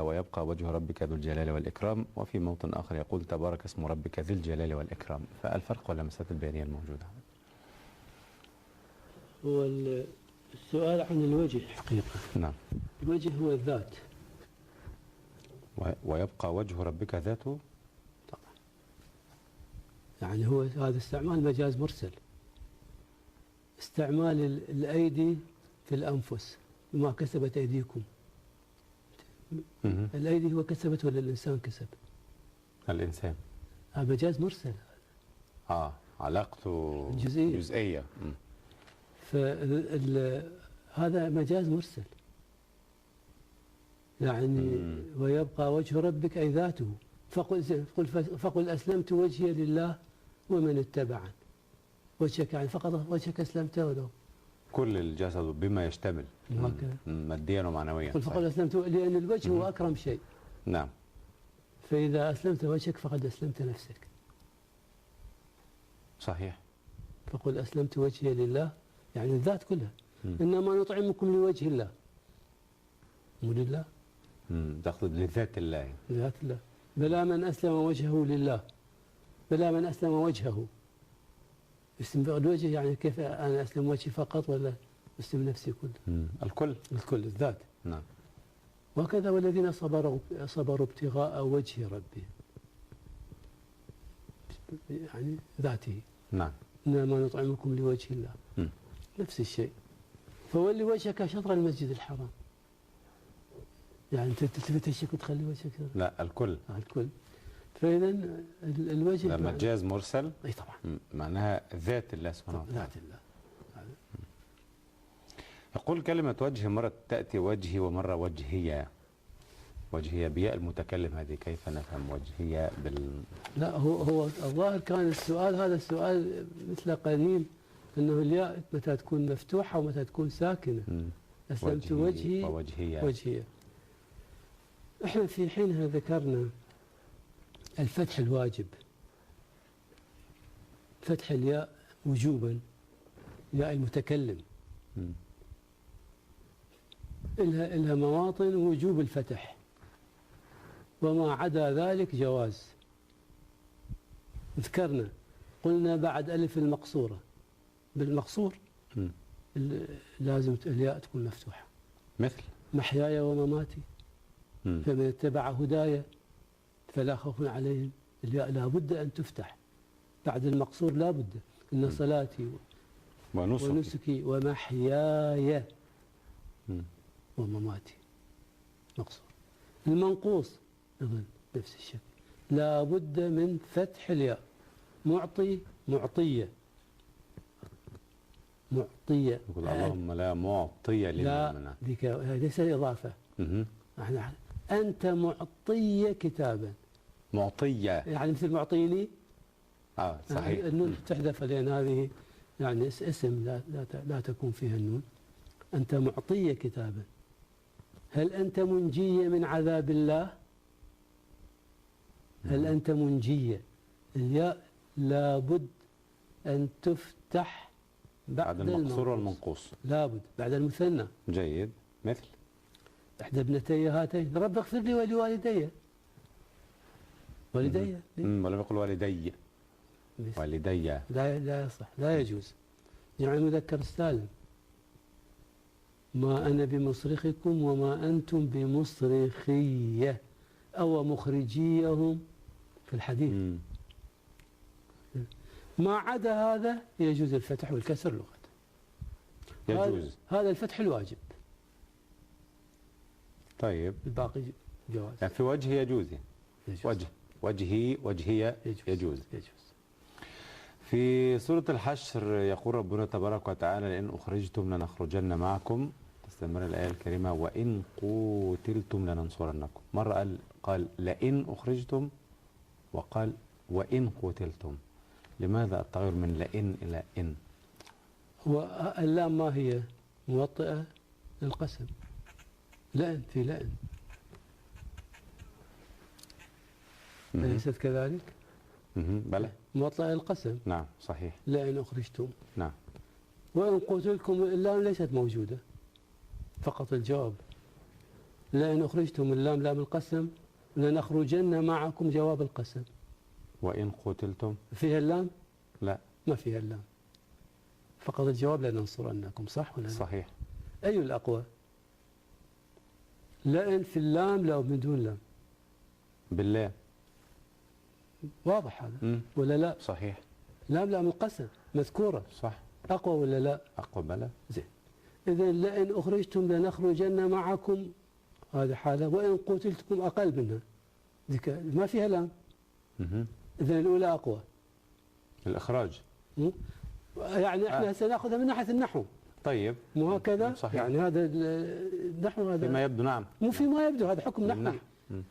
ويبقى وجه ربك ذو الجلال والإكرام، وفي موطن آخر يقول تبارك اسم ربك ذي الجلال والإكرام. فالفرق ولا مسألة البيانية الموجودة؟ هو السؤال عن الوجه حقيقة. نعم. الوجه هو الذات. ويبقى وجه ربك ذاته؟ طبعا. يعني هو هذا استعمال مجاز مرسل. استعمال الأيدي في الأنفس بما كسبت أيديكم. الأيدي هو كسبت ولا الإنسان كسب؟ الإنسان. هذا مجاز مرسل. علاقته جزئية. هذا مجاز مرسل. يعني ويبقى وجه ربك أي ذاته. فقل أسلمت وجهي لله ومن اتبعني. وجهك يعني فقط وجهك أسلمته ولو كل الجسد بما يشتمل ماديا ومعنويا. فقل أسلمت لأن الوجه هو أكرم شيء. نعم. فإذا أسلمت وجهك فقد أسلمت نفسك. صحيح. فقل أسلمت وجهي لله يعني الذات كلها. إنما نطعمكم لوجه الله مو لله. تقصد لذات الله. لذات الله. بلا من أسلم وجهه لله. بلا من أسلم وجهه. اسم الوجه يعني كيف أنا أسلم وجهي فقط ولا أسلم نفسي كله؟ الكل. الكل الذات. نعم. وكذا والذين صبروا ابتغاء وجه ربهم يعني ذاته. نعم. إنما نطعمكم لوجه الله. نفس الشيء. فولي وجهك شطر المسجد الحرام. يعني أنت تلتفت الشيك وتخلي وجهك لا الكل. الكل. فإذا الوجه لما مجاز مرسل. أي طبعا. معناها ذات الله سبحانه وتعالى. ذات الله. يقول كلمة وجه مرة تأتي وجهي ومرة وجهية. وجهية بياء المتكلم هذه كيف نفهم وجهية لا هو الظاهر كان السؤال هذا السؤال مثل قليل أنه الياء متى تكون مفتوحة ومتى تكون ساكنة. أسلمت وجهي وجهية. احنا في حينها ذكرنا الفتح الواجب. فتح الياء وجوبا ياء المتكلم. إلها مواطن وجوب الفتح وما عدا ذلك جواز. ذكرنا قلنا بعد ألف المقصورة بالمقصور لازم الياء تكون مفتوحة مثل محياي ومماتي فمن اتبع هدايا فلا خوف عليهم. الياء لا بد أن تفتح بعد المقصور لا بد. إن صلاتي ونسكي ومحياي ومماتي مقصور. المنقوص أيضا نفس الشيء لا بد من فتح الياء. معطي معطية. معطية. يقول اللهم لا معطي لما منعت. لا ليس إضافة. أنت معطية كتابا. معطية يعني مثل معطيني. صحيح. النون تحذف لأن هذه يعني اسم لا تكون فيها النون. أنت معطية كتابا. هل أنت منجية من عذاب الله؟ هل أنت منجية؟ الياء لابد أن تفتح بعد المقصور والمنقوص. لابد بعد المثنى. جيد. مثل إحدى ابنتي هاتين رب اغفر لي ولوالدي. والدي ولم يقل والدي. والدي لا يصح لا يجوز. جمع المذكر السالم. ما أنا بمصرخكم وما أنتم بمصرخية أو مخرجيهم في الحديث. ما عدا هذا يجوز الفتح والكسر لغة. يجوز هذا الفتح الواجب. طيب الباقي جواز. يعني في وجه يجوز. وجهي وجهية يجوز. في سورة الحشر يقول ربنا تبارك وتعالى لئن أخرجتم لنخرجن معكم. تستمر الآية الكريمة وإن قتلتم لننصرنكم. مرة قال لئن أخرجتم وقال وإن قتلتم. لماذا التغير من لئن إلى إن؟ اللام ما هي موطئة للقسم. لئن في لئن أليست كذلك؟ بلى موطئة للقسم. نعم صحيح. لئن أخرجتم. نعم. وإن قتلكم اللام ليست موجودة فقط الجواب. لئن أخرجتم اللام لام القسم، لنخرجن معكم جواب القسم. وإن قتلتم فيها اللام؟ لا، ما فيها اللام، فقط الجواب لننصرنكم. صح ولا لا؟ صحيح. أي الأقوى؟ لئن في اللام لو بدون لام؟ بالله. واضح هذا ولا لا؟ صحيح. لام لام القسم مذكورة. صح. أقوى ولا لا؟ أقوى بلى. زين. إذا لئن أخرجتم لنخرجن معكم، هذه حالة. وإن قتلتم أقل منها، ما فيها لام. إذا الأولى أقوى. الإخراج. يعني احنا سنأخذها من ناحية النحو. طيب. مو هكذا؟ صحيح. يعني هذا النحو هذا فيما يبدو. نعم. مو فيما يبدو، هذا حكم نحوي.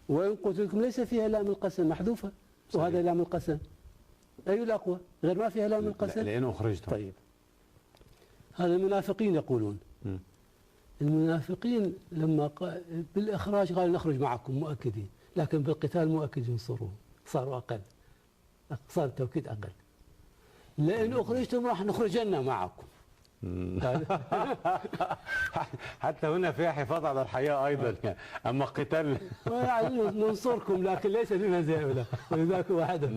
وإن قتلتم ليس فيها لام القسم، محذوفة. صحيح. وهذا لام القسم. أي الأقوى؟ غير ما فيها لام القسم. لأن أخرجتم. طيب. هذا المنافقين يقولون. المنافقين لما بالإخراج قالوا نخرج معكم مؤكدين، لكن بالقتال مؤكد ينصرون، صاروا أقل، صار التوكيد أقل. لئن أخرجتم راح نخرجن معكم. حتى هنا فيها حفاظ على الحياة أيضا. أما القتال يعني ننصركم لكن ليس بمنزلة، ولذلك واحدة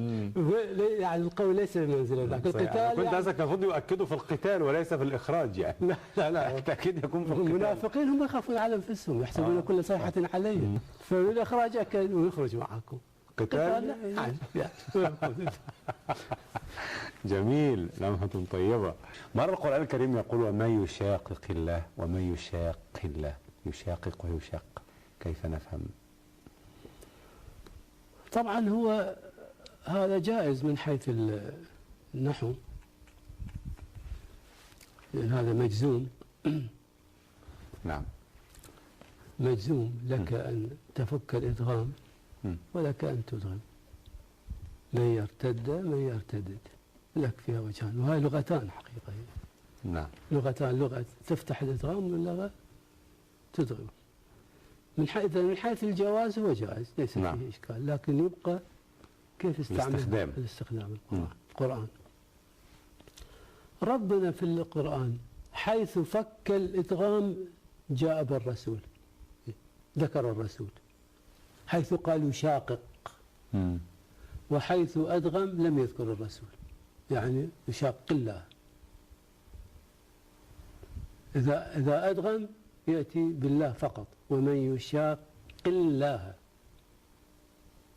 يعني القول ليس بمنزلة ذاك القتال. كنت قصدك المفروض يؤكدوا في القتال وليس في الإخراج يعني. لا التأكيد يكون في القتال. المنافقين هم يخافون على أنفسهم، يحسبون كل صيحة عليهم، فالإخراج أكد ونخرج معكم. قتال. جميل. لمحة طيبة. مرة القرآن الكريم يقول ومن يشاقق الله، ومن يشاق الله، يشاقق ويشاق، كيف نفهم؟ طبعا هو هذا جائز من حيث النحو، لأن هذا مجزوم. نعم. مجزوم، لك أن تفك الإدغام ولك أن تدغم. من يرتد من يرتدد، لك فيها وجهان، وهي لغتان حقيقة. نعم. لغتان، لغة تفتح الإدغام واللغة تدغم. من حيث الجواز هو جائز، ليس فيه إشكال، لكن يبقى كيف استعمل الاستخدام القرآن. ربنا في القرآن حيث فك الإدغام جاء بالرسول، ذكر الرسول. حيث قال يشاقق وحيث أدغم لم يذكر الرسول، يعني يشاق الله. إذا أدغم يأتي بالله فقط، ومن يشاق الله،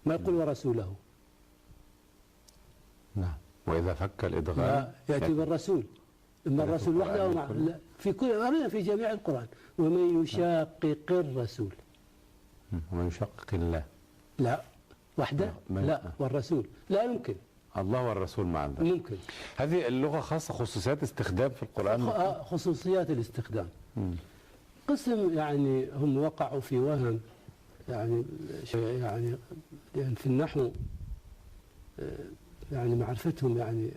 ما يقول ورسوله. نعم. وإذا فك الإدغام لا يأتي بالرسول، إما الرسول وحده أو في جميع القرآن. ومن يشاقق الرسول. ومن يشاقق الله. لا وحده، لا والرسول لا يمكن. الله والرسول معا. ممكن. هذه اللغة خاصة خصوصيات استخدام في القرآن. خصوصيات الاستخدام. قسم يعني هم وقعوا في وهم، يعني لأن في النحو يعني معرفتهم يعني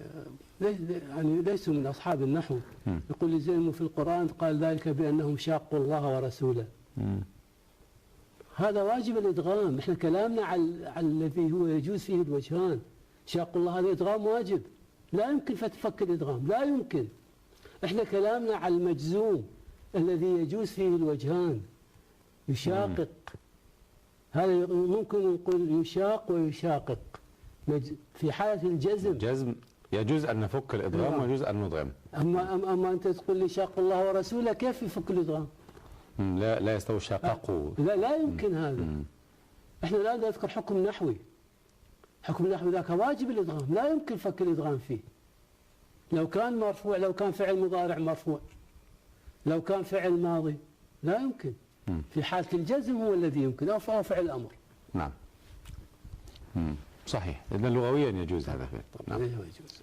ليسوا من أصحاب النحو. يقول لي زين في القرآن قال ذلك بأنهم شاقوا الله ورسوله. هذا واجب الإدغام. احنا كلامنا على الذي هو يجوز فيه الوجهان. شاقوا الله هذا إدغام واجب، لا يمكن فتفك الإدغام، لا يمكن. احنا كلامنا على المجزوم الذي يجوز فيه الوجهان. يشاقق، هذا ممكن نقول يشاق ويشاقق. في حالة الجزم يجوز أن نفك الإدغام ويجوز أن ندغم. أما أنت تقول لي شاق الله ورسوله، كيف يفك الإدغام؟ لا يستوي شاققوا. لا يمكن هذا. احنا لا نذكر حكم نحوي. حكم النحوي ذاك واجب الإدغام، لا يمكن فك الإدغام فيه. لو كان مرفوع، لو كان فعل مضارع مرفوع، لو كان فعل ماضي، لا يمكن. في حالة الجزم هو الذي يمكن، أو فعل أمر. نعم. صحيح. إذن لغويا يجوز هذا. نعم. يجوز.